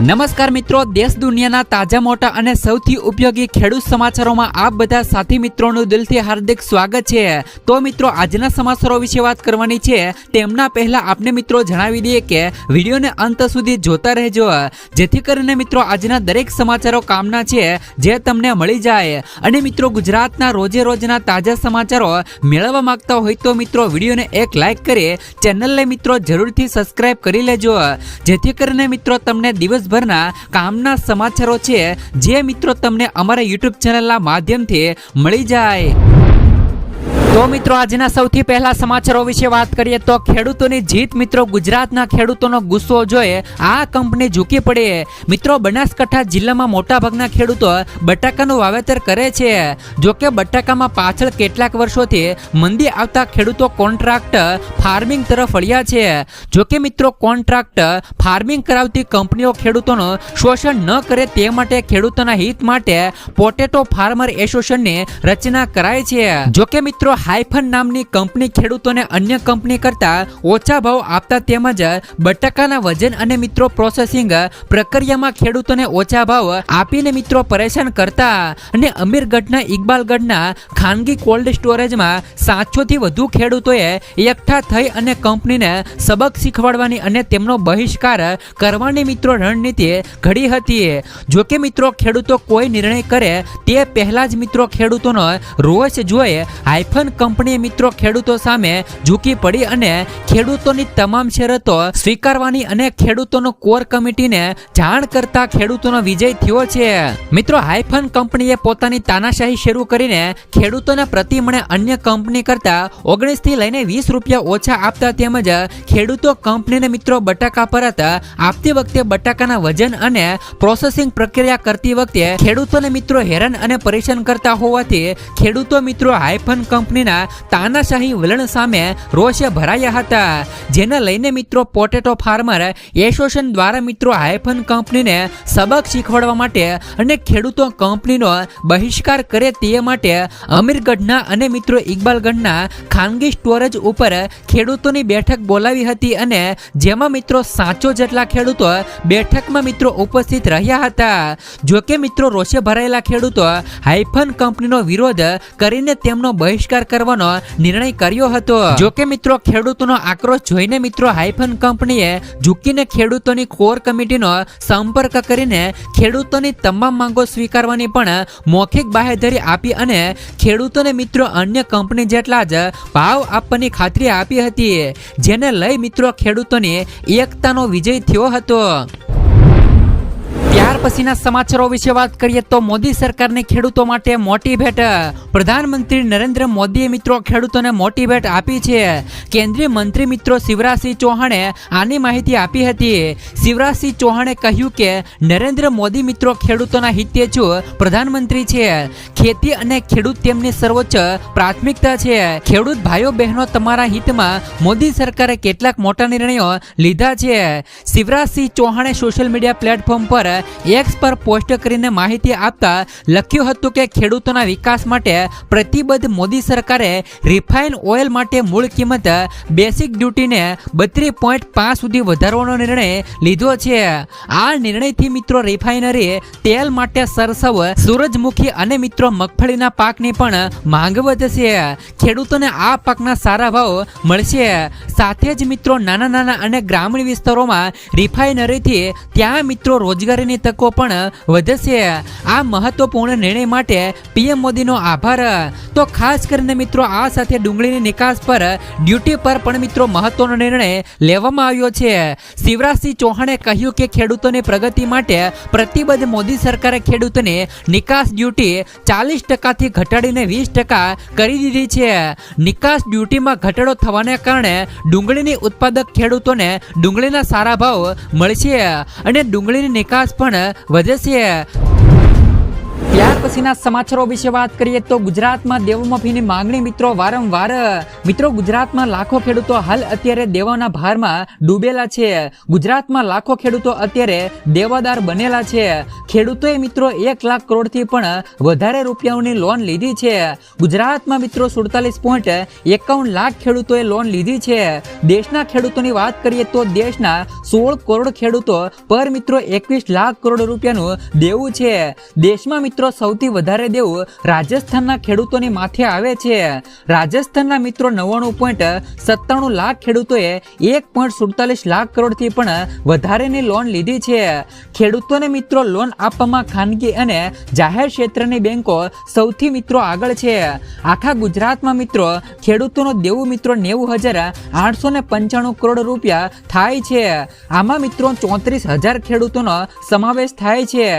નમસ્કાર મિત્રો, દેશ દુનિયાના તાજા મોટા અને સૌથી ઉપયોગી ખેડૂત સમાચારોમાં આપ બધા સાથી મિત્રોનું દિલથી હાર્દિક સ્વાગત છે। તો મિત્રો, આજના સમાચારો વિશે વાત કરવાની છે તેમના પહેલા આપને મિત્રો જણાવી દઈએ કે વિડીયોને અંત સુધી જોતા રહેજો, જેથી કરીને મિત્રો આજના દરેક સમાચારો કામના છે જે તમને મળી જાય। અને મિત્રો, ગુજરાતના રોજે રોજના તાજા સમાચારો મેળવવા માંગતા હોય તો મિત્રો વિડીયોને એક લાઈક કરી ચેનલને મિત્રો જરૂરથી સબસ્ક્રાઇબ કરી લેજો, જેથી કરીને મિત્રો તમને દિવસભરના કામના સમાચારો છે જે મિત્રો તમને અમારા YouTube ચેનલના માધ્યમથી મળી જાય। તો મિત્રો, આજના સૌથી પહેલા સમાચારો વિશે વાત કરીએ તો ખેડૂતોની જીત મિત્રો, ગુજરાતના ખેડૂતોનો ગુસ્સો જોઈ આ કંપની ઝૂકી પડી। મિત્રો, બનાસકાંઠા જિલ્લામાં મોટા ભાગના ખેડૂતો બટાકાનું વાવેતર કરે છે। જો કે બટાકામાં પાછળ કેટલાક વર્ષોથી મંદી આવતા ખેડૂતો કોન્ટ્રાક્ટ ફાર્મિંગ તરફ વળ્યા છે। જો કે મિત્રો, કોન્ટ્રાક્ટ ફાર્મિંગ કરાવતી કંપનીઓ ખેડૂતોનું શોષણ ન કરે તે માટે ખેડૂતોના હિત માટે પોટેટો ફાર્મર એસોસિએશનની રચના કરાઈ છે। જો કે મિત્રો, હાઇફન નામની કંપની ખેડૂતોને અન્ય કંપની કરતા ઓછા ભાવ આપતા તેમજ બટાકાના વજન અને મિત્રો પ્રોસેસિંગ પ્રક્રિયામાં ખેડૂતોને ઓછા ભાવ આપીને મિત્રો પરેશાન કરતા અને અમીરગઢના ઇકબાલગઢના ખાનગી કોલ્ડ સ્ટોરેજમાં 700થી વધુ ખેડૂતોએ એકઠા થઈ અને કંપનીને સબક શીખવાડવાની અને તેમનો બહિષ્કાર કરવાની મિત્રો રણનીતિ ઘડી હતી। જો કે મિત્રો, ખેડૂતો કોઈ નિર્ણય કરે તે પહેલા જ મિત્રો ખેડૂતોનો રોષ જોઈ હાઇફન કંપનીએ મિત્રો ખેડૂતો સામે ઝૂકી પડી અને ખેડૂતોની તમામ શરતો સ્વીકારવાની અને ખેડૂતોનો કોર કમિટીને જાણ કરતા ખેડૂતોનો વિજય થયો છે। મિત્રો, હાઇફન કંપનીએ પોતાની તાનાશાહી શરૂ કરીને ખેડૂતોના પ્રતિ મણે અન્ય કંપની કરતા 19 થી લઈને 20 રૂપિયા ઓછા આપતા તેમજ ખેડૂતો કંપનીને મિત્રો બટાકા પરત આપતી વખતે બટાકાના વજન અને પ્રોસેસિંગ પ્રક્રિયા કરતી વખતે ખેડૂતોને મિત્રો હેરાન અને પરેશાન કરતા હોવાથી ખેડૂતો મિત્રો હાઇફન કંપનીના તાનાશાહી વલણ સામે રોષે ભરાયા હતા, જેને લઈને મિત્રો પોટેટો ફાર્મર એસોસિએશન દ્વારા મિત્રો હાઇફન કંપનીને સબક શીખવાડવા માટે અને ખેડૂતો કંપનીનો બહિષ્કાર કરે તે માટે અમીરગઢના અને મિત્રો ઇકબાલગઢના ખાનગી સ્ટોરેજ ઉપર ખેડૂતોની બેઠક બોલાવી હતી અને જેમાં મિત્રો 700 જેટલા ખેડૂતો બેઠકમાં મિત્રો ઉપસ્થિત રહ્યા હતા। જો કે મિત્રો, રોષે ભરાયેલા ખેડૂતો હાઇફન કંપનીનો વિરોધ કરીને તેમનો બહિષ્કાર કરવાનો નિર્ણય કર્યો હતો। જો કે મિત્રો, ખેડૂતોનો આક્રોશ જોઈને મિત્રો હાઇફન કંપનીએ ઝૂકીને ખેડૂતોની કોર કમિટીનો સંપર્ક કરીને ખેડૂતોની તમામ માંગો સ્વીકારવાની પણ મૌખિક બાહેધરી આપી અને ખેડૂતોને મિત્રો અન્ય કંપની જેટલા જ ભાવ આપવાની ખાતરી આપી હતી, જેને લઈ મિત્રો ખેડૂતોની એકતાનો વિજય થયો હતો। ત્યાર પછીના સમાચારો વિશે વાત કરીએ તો મોદી સરકારની ખેડૂતો માટે મોટી ભેટ। પ્રધાનમંત્રી નરેન્દ્ર મોદીએ મિત્રો ખેડૂતોને મોટી ભેટ આપી છે। કેન્દ્રીય મંત્રી મિત્રો શિવરાજસિંહ ચૌહાણે આની માહિતી આપી હતી। શિવરાજસિંહ ચૌહાણે કહ્યું કે નરેન્દ્ર મોદી મિત્રો ખેડૂતોના હિતેચ્છુ પ્રધાનમંત્રી છે। ખેતી અને ખેડૂત તેમની સર્વોચ્ચ પ્રાથમિકતા છે। ખેડૂત ભાઈઓ બહેનો, તમારા હિતમાં મોદી સરકારે કેટલાક મોટા નિર્ણયો લીધા છે। શિવરાજસિંહ ચૌહાણે સોશિયલ મીડિયા પ્લેટફોર્મ પર એક્સ પર પોસ્ટ કરીને માહિતી આપતા લખ્યું હતું કે ખેડૂતોના વિકાસ માટે પ્રતિબદ્ધ મોદી સરકારે રિફાઇન ઓઇલ માટે મૂળ કિંમત બેસિક ડ્યુટીને 32.5 સુધી વધારવાનો નિર્ણય લીધો છે। આ નિર્ણયથી મિત્રો રિફાઇનરી તેલ માટે સરસવ, સૂરજમુખી અને મિત્રો મગફળીના પાકની પણ માંગ વધશે। ખેડૂતોને આ પાકના સારા ભાવ મળશે, સાથે જ મિત્રો નાના નાના અને ગ્રામીણ વિસ્તારોમાં રિફાઇનરીથી ત્યાં મિત્રો રોજગારીની તકો પણ વધશે। આ મહત્વપૂર્ણ નિર્ણય માટે પીએમ મોદીનો આભાર। તો ખાસ કરીને મિત્રો આ સાથે ડુંગળીની નિકાસ પર ડ્યુટી પર પણ મિત્રો મહત્વનો નિર્ણય લેવામાં આવ્યો છે। શિવરાજસિંહ ચૌહાણે કહ્યું કે ખેડૂતોની પ્રગતિ માટે પ્રતિબદ્ધ મોદી સરકારે ખેડૂતોની નિકાસ ડ્યુટી 40% ઘટાડીને 20% કરી દીધી છે। નિકાસ ડ્યુટીમાં ઘટાડો થવાને કારણે ડુંગળીની ઉત્પાદક ખેડૂતોને ડુંગળીના સારા ભાવ મળશે અને ડુંગળીની નિકાસ પણ વધશે। ત્યાર પછીના સમાચારો વિશે વાત કરીએ તો ગુજરાતમાં દેવમાફીની માંગણી મિત્રો વારંવાર. મિત્રો ગુજરાતમાં લાખો ખેડૂતો હાલ અત્યારે દેવાના ભારમાં ડૂબેલા છે. ગુજરાતમાં લાખો ખેડૂતો અત્યારે દેવાદાર બનેલા છે. ખેડૂતોએ મિત્રો 1 લાખ કરોડથી પણ વધારે રૂપિયાઓની લોન લીધી છે. ગુજરાતમાં મિત્રો 47.51 લાખ ખેડૂતોએ લોન લીધી છે. દેશના ખેડૂતોની વાત કરીએ તો દેશના 16 કરોડ ખેડૂતો પર મિત્રો 21 લાખ કરોડ રૂપિયાનું દેવું છે. દેશમાં મિત્રો સૌથી વધારે દેવું રાજસ્થાનના ખેડૂતોની માથે આવે છે. રાજસ્થાનના મિત્રો 99.97 લાખ ખેડૂતોએ 1.47 લાખ કરોડથી પણ વધારેની લોન લીધી છે. ખેડૂતોને મિત્રો લોન આપવામાં ખાનગી અને જાહેર ક્ષેત્રની બેંકો સૌથી મિત્રો આગળ છે. આખા ગુજરાતમાં મિત્રો ખેડૂતોનું દેવું મિત્રો 90,895 કરોડ રૂપિયા થાય છે. આમાં મિત્રો 34,000 ખેડૂતોનો સમાવેશ થાય છે.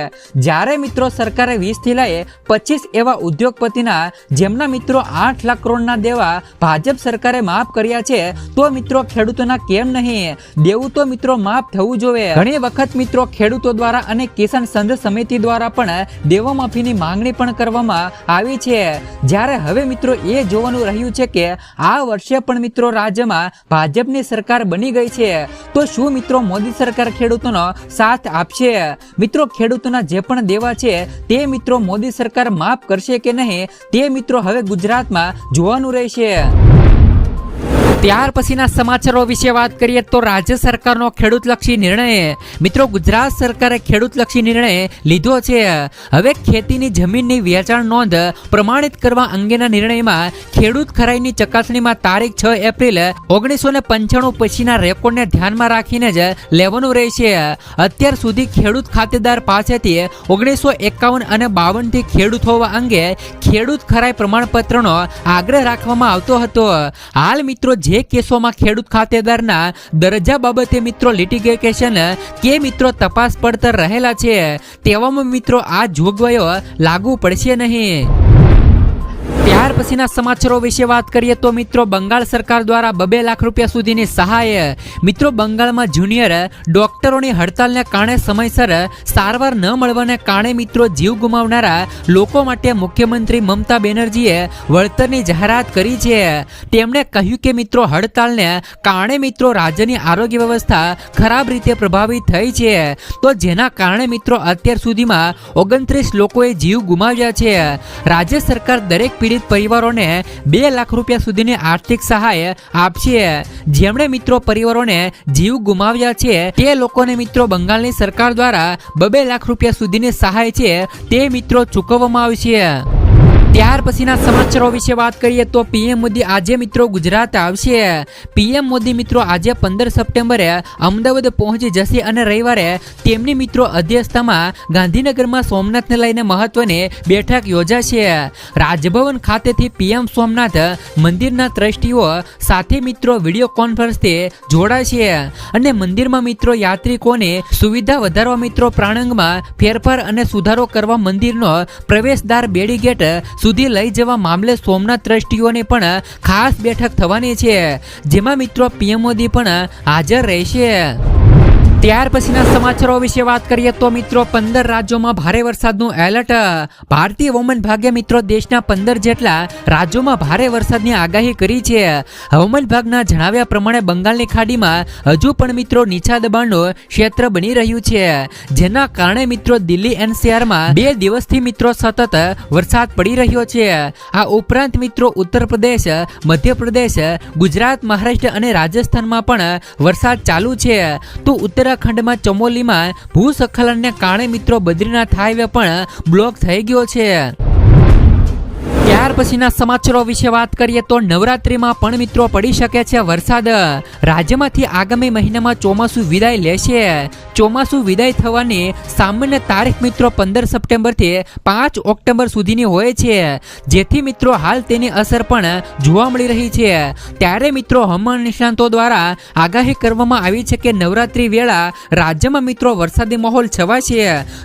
જ્યારે મિત્રો સરકારે 20 થી લઈ 25 એવા ઉદ્યોગપતિના જેમના મિત્રો 8 લાખ કરોડના દેવા ભાજપ સરકારે માફ કર્યા છે, તો મિત્રો ખેડૂતોના કેમ નહીં? દેવું તો મિત્રો માફ થવું જોઈએ. ઘણી વખત મિત્રો ખેડૂતો દ્વારા અને કિસાન સંઘ સમિતિ દ્વારા પણ દેવા માફીની માંગણી પણ કરવામાં આવી છે. જ્યારે હવે મિત્રો એ જોવાનું રહ્યું છે કે આ વર્ષે પણ મિત્રો રાજ્યમાં ભાજપની સરકાર બની ગઈ છે, તો શું મિત્રો મોદી સરકાર ખેડૂતોનો સાથ આપશે? મિત્રો ખેડૂતોના જે પણ દેવા છે તે મિત્રો મોદી સરકાર માફ કરશે કે નહીં તે મિત્રો હવે ગુજરાતમાં જોવાનું રહેશે. ત્યાર પછીના સમાચારો વિશે વાત કરીએ તો રાજ્ય સરકારનો ખેડૂતલક્ષી નિર્ણય. મિત્રો ગુજરાત સરકારે ખેડૂતલક્ષી નિર્ણય લીધો છે. હવે ખેતીની જમીનની વેચાણ નોંધ પ્રમાણિત કરવા અંગેના નિર્ણયમાં ખેડૂત ખરાઈની ચકાસણીમાં તારીખ 6 એપ્રિલ 1995 પછીના રેકોર્ડને ધ્યાનમાં રાખીને જ લેવાનું રહેશે. અત્યાર સુધી ખેડૂત ખાતેદાર પાસેથી 1951 અને 52 થી ખેડૂત હોવા અંગે ખેડૂત ખરાઈ પ્રમાણપત્રનો આગ્રહ રાખવામાં આવતો હતો. હાલ મિત્રો જે કેસોમાં ખેડૂત ખાતેદારના દરજ્જા બાબતે મિત્રો લિટિગેશન કે મિત્રો તપાસ પડતર રહેલા છે, તેવામાં મિત્રો આ જોગવાઈઓ લાગુ પડશે નહીં. ત્યાર પછીના સમાચારો વિશે વાત કરીએ તો મિત્રો બંગાળ સરકાર દ્વારા 2 લાખ રૂપિયા સુધીની સહાય. મિત્રો બંગાળમાં જુનિયર ડોક્ટરોની હડતાલને કારણે સમયસર સારવાર ન મળવાને કારણે મિત્રો જીવ ગુમાવનારા લોકો માટે મુખ્યમંત્રી મમતા બેનર્જીએ વળતરની જાહેરાત કરી છે. તેમણે કહ્યું કે મિત્રો હડતાલને કારણે મિત્રો રાજ્યની આરોગ્ય વ્યવસ્થા ખરાબ રીતે પ્રભાવિત થઈ છે, તો જેના કારણે મિત્રો અત્યાર સુધીમાં 29 લોકોએ જીવ ગુમાવ્યા છે. રાજ્ય સરકાર દરેક પીડિત પરિવારોને 2 લાખ રૂપિયા સુધીની આર્થિક સહાય આપશે. જેમણે મિત્રો પરિવારોને જીવ ગુમાવ્યા છે તે લોકોને મિત્રો બંગાળની સરકાર દ્વારા 2 લાખ રૂપિયા સુધીની સહાય છે તે મિત્રો ચૂકવવામાં આવશે. ત્યાર પછીના સમાચારો વિશે વાત કરીએ તો પીએમ મોદી આજે મિત્રો ગુજરાત આવશે. પીએમ મોદી મિત્રો આજે 15 સપ્ટેમ્બરે અમદાવાદ પહોંચી જશે અને રવિવારે તેમની મિત્રો અધ્યક્ષતામાં ગાંધીનગરમાં સોમનાથને લઈને મહત્વની બેઠક યોજાશે. રાજભવન ખાતેથી પીએમ સોમનાથ મંદિરના ટ્રસ્ટીઓ સાથે મિત્રો વિડીયો કોન્ફરન્સથી જોડાશે અને મંદિરમાં મિત્રો યાત્રિકોની સુવિધા વધારવા મિત્રો પ્રાંગણમાં ફેરફાર અને સુધારો કરવા મંદિરનો પ્રવેશદ્વાર બેરીગેટ સુધી લઈ જવા મામલે સોમનાથ ટ્રસ્ટીઓની પણ ખાસ બેઠક થવાની છે, જેમાં મિત્રો પીએમ મોદી પણ હાજર રહેશે. ત્યાર પછીના સમાચારો વિશે વાત કરીએ તો મિત્રો 15 રાજ્યોમાં ભારે વરસાદનું એલર્ટ. ભારતીય હવામાન વિભાગે મિત્રો દેશના 15 જેટલા રાજ્યોમાં ભારે વરસાદની આગાહી કરી છે. હવામાન વિભાગના જણાવ્યા પ્રમાણે બંગાળની ખાડીમાં હજુ પણ મિત્રો નીચા દબાણનું ક્ષેત્ર બની રહ્યું છે, જેના કારણે મિત્રો દિલ્હી એનસીઆરમાં 2 દિવસથી મિત્રો સતત વરસાદ પડી રહ્યો છે. આ ઉપરાંત મિત્રો ઉત્તર પ્રદેશ, મધ્યપ્રદેશ, ગુજરાત, મહારાષ્ટ્ર અને રાજસ્થાનમાં પણ વરસાદ ચાલુ છે. તો ઉત્તરાખંડમાં ચમોલીમાં ભૂસ્ખલનને કારણે મિત્રો બદ્રીનાથ હાઈવે પણ બ્લોક થઈ ગયો છે. ત્યાર પછીના સમાચારો વિશે વાત કરીએ તો નવરાત્રીમાં પણ મિત્રો પડી શકે છે વરસાદ. રાજ્યમાંથી આગામી મહિનામાં ચોમાસું વિદાય લેશે. ચોમાસું વિદાય થવાની સામાન્ય તારીખ મિત્રો 15 સપ્ટેમ્બરથી 5 ઓક્ટોબર સુધીની હોય છે, જેથી મિત્રો હાલ તેની અસર પણ જોવા મળી રહી છે. ત્યારે મિત્રો હવામાન નિષ્ણાંતો દ્વારા આગાહી કરવામાં આવી છે કે નવરાત્રી વેળા રાજ્યમાં મિત્રો વરસાદી માહોલ છવાશે.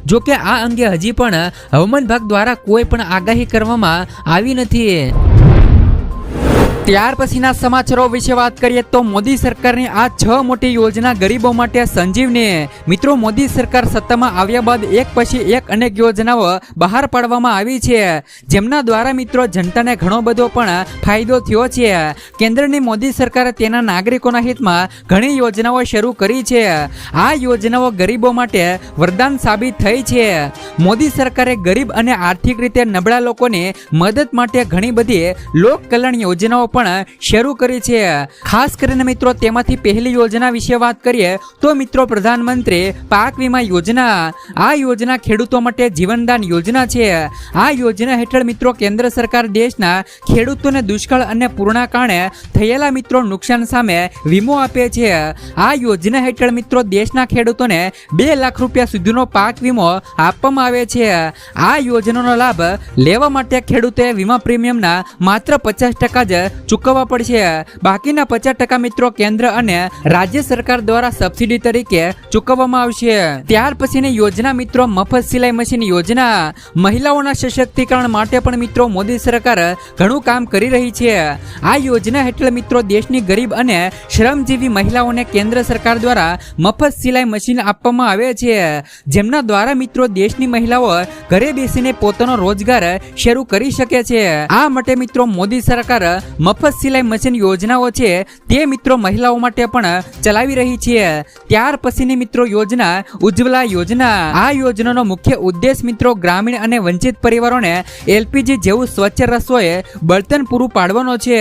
જો કે આ અંગે હજી પણ હવામાન વિભાગ દ્વારા કોઈ પણ આગાહી કરવામાં આવી નથી. ત્યાર પછીના સમાચારો વિશે વાત કરીએ તો મોદી સરકારની આ 6 મોટી યોજના ગરીબો માટે સંજીવની. મિત્રો, મોદી સરકાર સત્તામાં આવ્યા બાદ એક પછી એક અનેક યોજનાઓ બહાર પાડવામાં આવી છે, જેમના દ્વારા મિત્રો જનતાને ઘણો બધો પણ ફાયદો થયો છે. કેન્દ્રની મોદી સરકારે તેના નાગરિકોના હિતમાં ઘણી યોજનાઓ શરૂ કરી છે. આ યોજનાઓ ગરીબો માટે વરદાન સાબિત થઈ છે. મોદી સરકારે ગરીબ અને આર્થિક રીતે નબળા લોકોની મદદ માટે ઘણી બધી લોક કલ્યાણ યોજનાઓ પણ શરૂ કરી છે. ખાસ કરીને મિત્રો તેમાંથી પહેલી યોજના વિશે વાત કરીએ તો મિત્રો પ્રધાનમંત્રી પાક વીમા યોજના. આ યોજના ખેડૂતો માટે જીવનદાન યોજના છે. આ યોજના હેઠળ મિત્રો કેન્દ્ર સરકાર દેશના ખેડૂતોને દુષ્કાળ અને પૂરના કારણે થયેલા મિત્રો નુકસાન સામે વીમો આપે છે. આ યોજના હેઠળ મિત્રો દેશના ખેડૂતોને 2 લાખ રૂપિયા સુધીનો પાક વીમો આપવામાં આવે છે. આ યોજનાનો લાભ લેવા માટે ખેડૂતોએ વીમા પ્રીમિયમના માત્ર 50% જ ચૂકવવા પડશે. બાકીના 50% મિત્રો કેન્દ્ર અને રાજ્ય સરકાર દ્વારા સબસિડી તરીકે ચૂકવવામાં આવશે. ત્યાર પછીની યોજના મિત્રો મફત સિલાઈ મશીન યોજના. મહિલાઓના સશક્તિકરણ માટે પણ મિત્રો મોદી સરકાર ઘણું કામ કરી રહી છે. આ યોજના હેઠળ મિત્રો દેશની ગરીબ અને શ્રમજીવી મહિલાઓને કેન્દ્ર સરકાર દ્વારા મફત સિલાઈ મશીન આપવામાં આવે છે, જેમના દ્વારા મિત્રો દેશની મહિલાઓ ઘરે બેસીને પોતાનો રોજગાર શરૂ કરી શકે છે. આ માટે મિત્રો મોદી સરકાર મફત સિલાઈ મશીન યોજનાઓ છે તે મિત્રો મહિલાઓ માટે પણ ચલાવી રહી છે. ત્યાર પછીની મિત્રો યોજના ઉજ્જવલા યોજના. આ યોજનાનો મુખ્ય ઉદ્દેશ મિત્રો ગ્રામીણ અને વંચિત પરિવારોને LPG જેવું સ્વચ્છ રસોઈ બળતણ પૂરું પાડવાનો છે.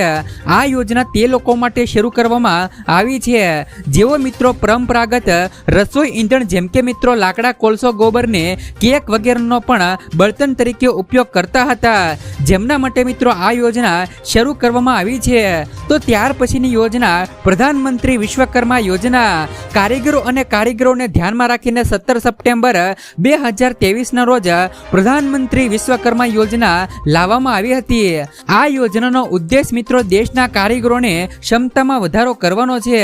આ યોજના તે લોકો માટે શરૂ કરવામાં આવી છે જેઓ મિત્રો પરંપરાગત રસોઈ ઈંધણ જેમ કે મિત્રો લાકડા, કોલસો, ગોબરને કેક વગેરેનો પણ બળતણ તરીકે ઉપયોગ કરતા હતા, જેમના માટે મિત્રો આ યોજના શરૂ કરવામાં આવી છે. તો ત્યાર પછીની યોજના પ્રધાનમંત્રી વિશ્વકર્મા યોજના. કારીગરો અને કારીગરોને ધ્યાનમાં રાખીને 17 સપ્ટેમ્બર 2023ના રોજ પ્રધાનમંત્રી વિશ્વકર્મા યોજના લાવવામાં આવી હતી. આ યોજનાનો ઉદ્દેશ મિત્રો દેશના કારીગરોની ક્ષમતામાં વધારો કરવાનો છે.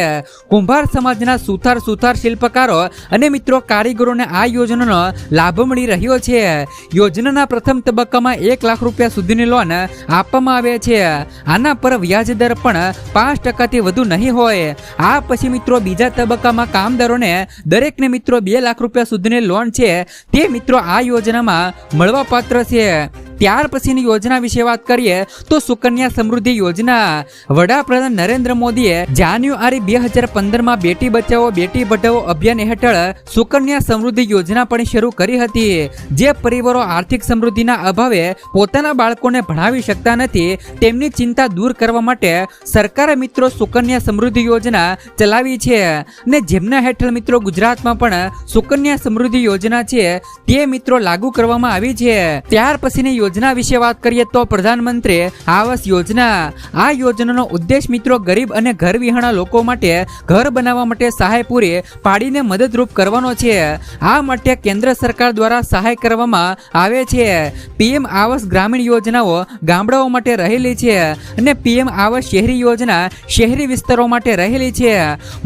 કુંભાર સમાજના સુથાર શિલ્પકારો અને મિત્રો કારીગરોને આ યોજનાનો લાભ મળી રહ્યો છે. યોજનાના પ્રથમ તબક્કામાં 1 લાખ રૂપિયા સુધીની લોન આપવામાં આવે છે. આના પર વ્યાજ દર પણ 5%થી વધુ નહીં હોય. આ પછી મિત્રો બીજા તબક્કામાં કામદારોને દરેકને મિત્રો 2 લાખ રૂપિયા સુધીની લોન છે તે મિત્રો આ યોજનામાં મળવાપાત્ર છે. ત્યાર પછીની યોજના વિશે વાત કરીએ તો સુકન્યા સમૃદ્ધિ યોજના. વડાપ્રધાન નરેન્દ્ર મોદીએ જાન્યુઆરી 2015માં બેટી બચાવો બેટી પઢાઓ અભિયાન હેઠળ સુકન્યા સમૃદ્ધિ યોજના પણ શરૂ કરી હતી. જે પરિવારો આર્થિક સમૃદ્ધિના અભાવે પોતાના બાળકોને ભણાવી શકતા નથી તેમની ચિંતા દૂર કરવા માટે સરકારે મિત્રો સુકન્યા સમૃદ્ધિ યોજના ચલાવી છે, ને જેમના હેઠળ મિત્રો ગુજરાતમાં પણ સુકન્યા સમૃદ્ધિ યોજના છે તે મિત્રો લાગુ કરવામાં આવી છે. ત્યાર પછીની યોજના વિશે વાત કરીએ તો પ્રધાનમંત્રી આવાસ યોજના. આ યોજનાનો ઉદ્દેશ મિત્રો ગરીબ અને ઘર વિહોણા લોકો માટે ઘર બનાવવા માટે સહાય પૂરી પાડીને મદદરૂપ કરવાનો છે. આ માટે કેન્દ્ર સરકાર દ્વારા સહાય કરવામાં આવે છે. PM આવાસ ગ્રામીણ યોજનાઓ ગામડાઓ માટે રહેલી છે અને PM આવાસ શહેરી યોજના શહેરી વિસ્તારો માટે રહેલી છે.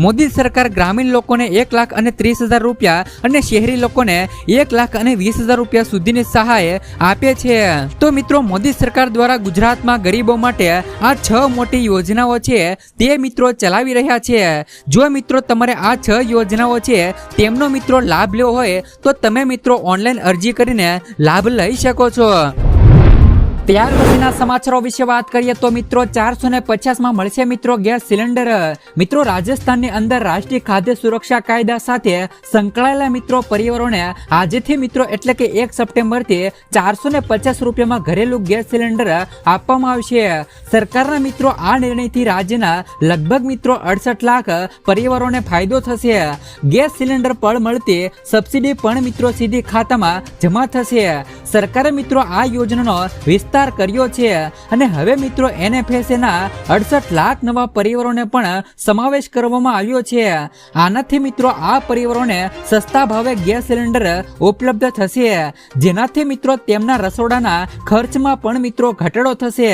મોદી સરકાર ગ્રામીણ લોકોને 1,30,000 રૂપિયા અને શહેરી લોકોને 1,20,000 રૂપિયા સુધીની સહાય આપે છે. તો મિત્રો મોદી સરકાર દ્વારા ગુજરાતમાં ગરીબો માટે આ 6 મોટી યોજનાઓ છે તે મિત્રો ચલાવી રહ્યા છે. જો મિત્રો તમારે આ 6 યોજનાઓ છે તેમનો મિત્રો લાભ લેવો હોય તો તમે મિત્રો ઓનલાઈન અરજી કરીને લાભ લઈ શકો છો. ત્યાર પછીના સમાચારો વિશે વાત કરીએ તો મિત્રો 450માં મળશે મિત્રો ગેસ સિલિન્ડર. મિત્રો રાજસ્થાનની અંદર રાષ્ટ્રીય ખાદ્ય સુરક્ષા કાયદા સાથે સંકળાયેલા મિત્રો પરિવારોને આજથી મિત્રો એટલે કે 1 સપ્ટેમ્બરથી 450 રૂપિયામાં ઘરેલું ગેસ સિલિન્ડર આપવામાં આવશે. સરકારના મિત્રો આ નિર્ણયથી રાજ્યના લગભગ મિત્રો 68 લાખ પરિવારોને ફાયદો થશે. ગેસ સિલિન્ડર પર મળતી સબસિડી પણ મિત્રો સીધી ખાતામાં જમા થશે. સરકારે મિત્રો આ યોજનાનો વિસ્તાર કર્યો છે અને હવે મિત્રો NFSA ના 68 લાખ નવા પરિવારોને પણ સમાવેશ કરવામાં આવ્યો છે. આનાથી મિત્રો આ પરિવારોને સસ્તા ભાવે ગેસ સિલિન્ડર ઉપલબ્ધ થશે, જેનાથી મિત્રો તેમના રસોડાના ખર્ચમાં પણ મિત્રો ઘટાડો થશે.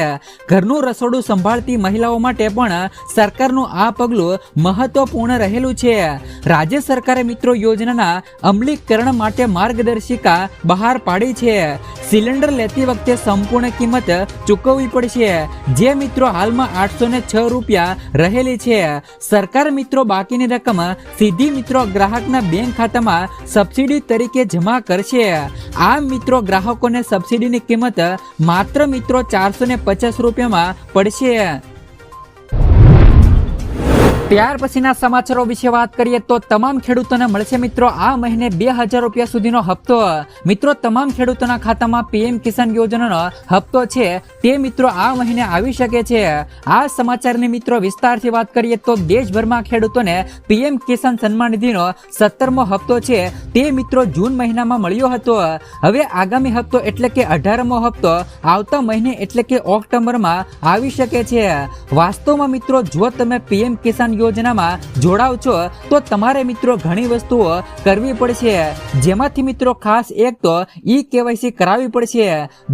ઘરનું રસોડું સંભાળતી મહિલાઓ માટે પણ સરકારનું આ પગલું મહત્વપૂર્ણ રહેલું છે. રાજ્ય સરકારે મિત્રો યોજનાના અમલીકરણ માટે માર્ગદર્શિકા બહાર પાડી છે. સિલિન્ડર લેતી વખતે સંપૂર્ણ કિંમત ચૂકવવી પડશે, જે મિત્રો હાલમાં 806 રૂપિયા રહેલી છે. સરકાર મિત્રો બાકીની રકમ સીધી મિત્રો ગ્રાહકના બેંક ખાતામાં સબસિડી તરીકે જમા કરશે. આમ મિત્રો ગ્રાહકોને સબસિડીની કિંમત માત્ર મિત્રો 450 રૂપિયામાં પડશે. ત્યાર પછીના સમાચારો વિશે વાત કરીએ તો તમામ ખેડૂતોને મળશે મિત્રો આ મહિને 2000 રૂપિયા સુધીનો હપ્તો. મિત્રો તમામ ખેડૂતોના ખાતામાં પીએમ કિસાન યોજનાનો હપ્તો છે તે મિત્રો આ મહિને આવી શકે છે. આ સમાચારની મિત્રો વિસ્તારથી વાત કરીએ તો દેશભરમાં ખેડૂતોને પીએમ કિસાન સન્માન નિધિનો 17મો હપ્તો છે તે મિત્રો જૂન મહિનામાં મળ્યો હતો. હવે આગામી હપ્તો એટલે કે 18મો હપ્તો આવતા મહિને એટલે કે ઓક્ટોબરમાં આવી શકે છે. વાસ્તવમાં મિત્રો જો તમે પીએમ કિસાન યોજનામાં જોડાવ છો તો તમારે મિત્રો ઘણી વસ્તુઓ કરવી પડશે, જેમાંથી મિત્રો ખાસ એક તો ઈ-કેવાયસી કરાવવી પડશે.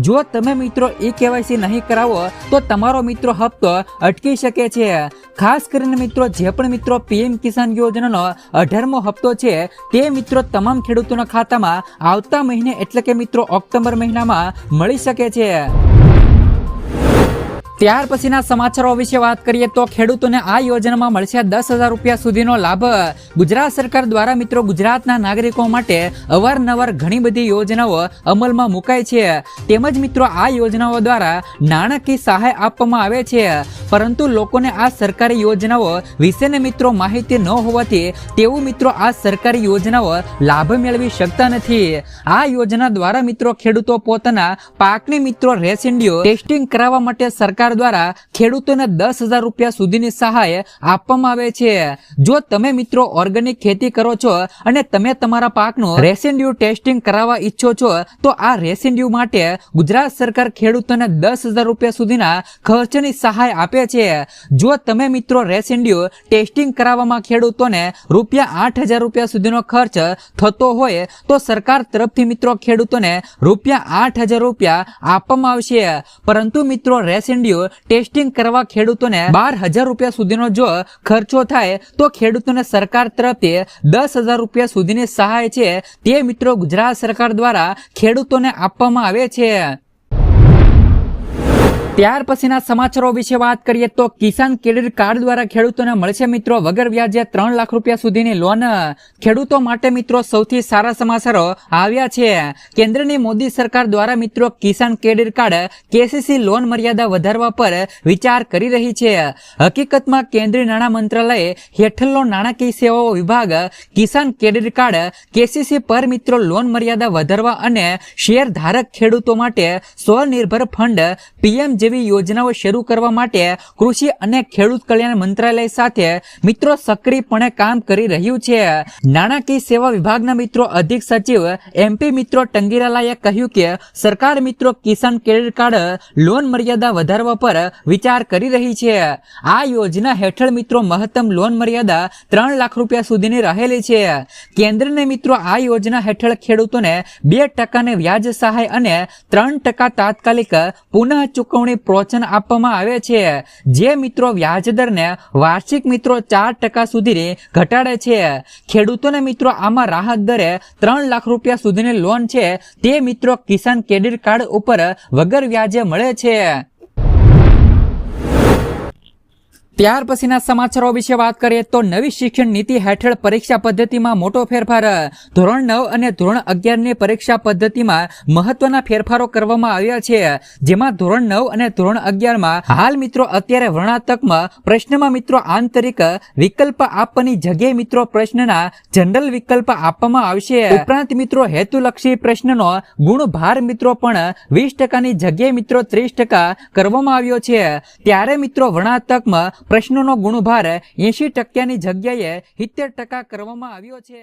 જો તમે મિત્રો ઈ-કેવાયસી નહીં કરાવો તો તમારો મિત્રો હપ્તો અટકી શકે છે. ખાસ કરીને મિત્રો જે પણ મિત્રો પીએમ કિસાન યોજનાનો 18મો હપ્તો છે તે મિત્રો તમામ ખેડૂતોના ખાતામાં આવતા મહિને એટલે કે મિત્રો ઓક્ટોબર મહિનામાં મળી શકે છે. ત્યાર પછીના સમાચારો વિશે વાત કરીએ તો ખેડૂતોને આ યોજનામાં મળશે 10,000 રૂપિયા સુધીનો લાભ. ગુજરાત સરકાર દ્વારા મિત્રો ગુજરાતના નાગરિકો માટે અવારનવાર ઘણી બધી યોજનાઓ અમલમાં મુકાય છે, તેમજ મિત્રો આ યોજનાઓ દ્વારા નાણાકીય સહાય આપવામાં આવે છે, પરંતુ લોકોને આ સરકારી યોજનાઓ વિશેની મિત્રો માહિતી ન હોવાથી તેવું મિત્રો આ સરકારી યોજનાઓ લાભ મેળવી શકતા નથી. આ યોજના દ્વારા મિત્રો ખેડૂતો પોતાના પાકની મિત્રો રેસિડ્યુ ટેસ્ટિંગ કરાવવા માટે સરકાર દ્વારા ખેડૂતોને 10,000 રૂપિયા સુધીની સહાય આપવામાં આવે છે. જો તમે મિત્રો ઓર્ગેનિક ખેતી કરો છો અને તમે તમારા પાકનું રેસિડ્યુ ટેસ્ટિંગ કરાવવા ઈચ્છો છો તો આ રેસિડ્યુ માટે ગુજરાત સરકાર ખેડૂતોને 10,000 રૂપિયા સુધીના ખર્ચની સહાય આપે છે. જો તમે મિત્રો રેસિડ્યુ ટેસ્ટિંગ કરાવવામાં ખેડૂતોને રૂપિયા 8,000 રૂપિયા સુધીનો ખર્ચ થતો હોય તો સરકાર તરફથી મિત્રો ખેડૂતોને રૂપિયા 8,000 રૂપિયા આપવામાં આવશે, પરંતુ મિત્રો રેસિડ્યુ ટેસ્ટિંગ કરવા ખેડૂતોને 12,000 રૂપિયા સુધીનો જો ખર્ચો થાય તો ખેડૂતોને સરકાર તરફથી 10,000 રૂપિયા સુધીની સહાય છે તે મિત્રો ગુજરાત સરકાર દ્વારા ખેડૂતોને આપવામાં આવે છે. ત્યાર પછીના સમાચારો વિશે વાત કરીએ તો કિસાન ક્રેડિટ કાર્ડ દ્વારા ખેડૂતોને મળશે મિત્રો વગર વ્યાજે 3 લાખ રૂપિયા સુધીની લોન. ખેડૂતો માટે મિત્રો સૌથી સારા સમાચારો આવ્યા છે. કેન્દ્રની મોદી સરકાર દ્વારા મિત્રો કિસાન ક્રેડિટ કાર્ડ કેસીસી લોન મર્યાદા વધારવા પર વિચાર કરી રહી છે. હકીકતમાં કેન્દ્રીય નાણાં મંત્રાલય હેઠળનો નાણાકીય સેવાઓ વિભાગ કિસાન ક્રેડિટ કાર્ડ કેસીસી પર મિત્રો લોન મર્યાદા વધારવા અને શેર ધારક ખેડૂતો માટે સ્વનિર્ભર ફંડ પીએમ જેવી યોજનાઓ શરૂ કરવા માટે કૃષિ અને ખેડૂત કલ્યાણ મંત્રાલય સાથે મિત્રો સક્રિયપણે કામ કરી રહ્યું છે. નાણાકીય સેવા વિભાગના મિત્રો અધિક સચિવ એમપી મિત્રો ટંગીરાલાએ કહ્યું કે સરકાર મિત્રો કિસાન ક્રેડિટ કાર્ડ લોન મર્યાદા વધારવા પર વિચાર કરી રહી છે. આ યોજના હેઠળ મિત્રો મહત્તમ લોન મર્યાદા 3 લાખ રૂપિયા સુધીની રહેલી છે. કેન્દ્રને મિત્રો આ યોજના હેઠળ ખેડૂતોને 2% વ્યાજ સહાય અને 3% તાત્કાલિક પુનઃ ચૂકવણી પ્રોત્સાહન આપવામાં આવે છે, જે મિત્રો વ્યાજદરને વાર્ષિક મિત્રો 4% સુધી ઘટાડે છે. ખેડૂતોને મિત્રો આમાં રાહત દરે 3 લાખ રૂપિયા સુધીની લોન છે તે મિત્રો કિસાન ક્રેડિટ કાર્ડ ઉપર વગર વ્યાજે મળે છે. ત્યાર પછીના સમાચારો વિશે વાત કરીએ તો નવી શિક્ષણ નીતિ હેઠળ પરીક્ષા પદ્ધતિમાં મોટો ફેરફાર. ધોરણ 9 અને ધોરણ 11 ની પરીક્ષા પદ્ધતિમાં મહત્વના ફેરફારો કરવામાં આવ્યા છે, જેમાં ધોરણ 9 અને ધોરણ 11 માં હાલ મિત્રો અત્યારે વર્ણાત્મક પ્રશ્નમાં મિત્રો આંતરિક વિકલ્પ આપવાની જગ્યાએ મિત્રો પ્રશ્નના જનરલ વિકલ્પ આપવામાં આવશે. ઉપરાંત મિત્રો હેતુલક્ષી પ્રશ્નનો ગુણભાર મિત્રો પણ 20% ની જગ્યાએ મિત્રો 30% કરવામાં આવ્યો છે. ત્યારે મિત્રો વર્ણાત્મક પ્રશ્નોનો ગુણભાર 80% ની જગ્યાએ 70% કરવામાં આવ્યો છે.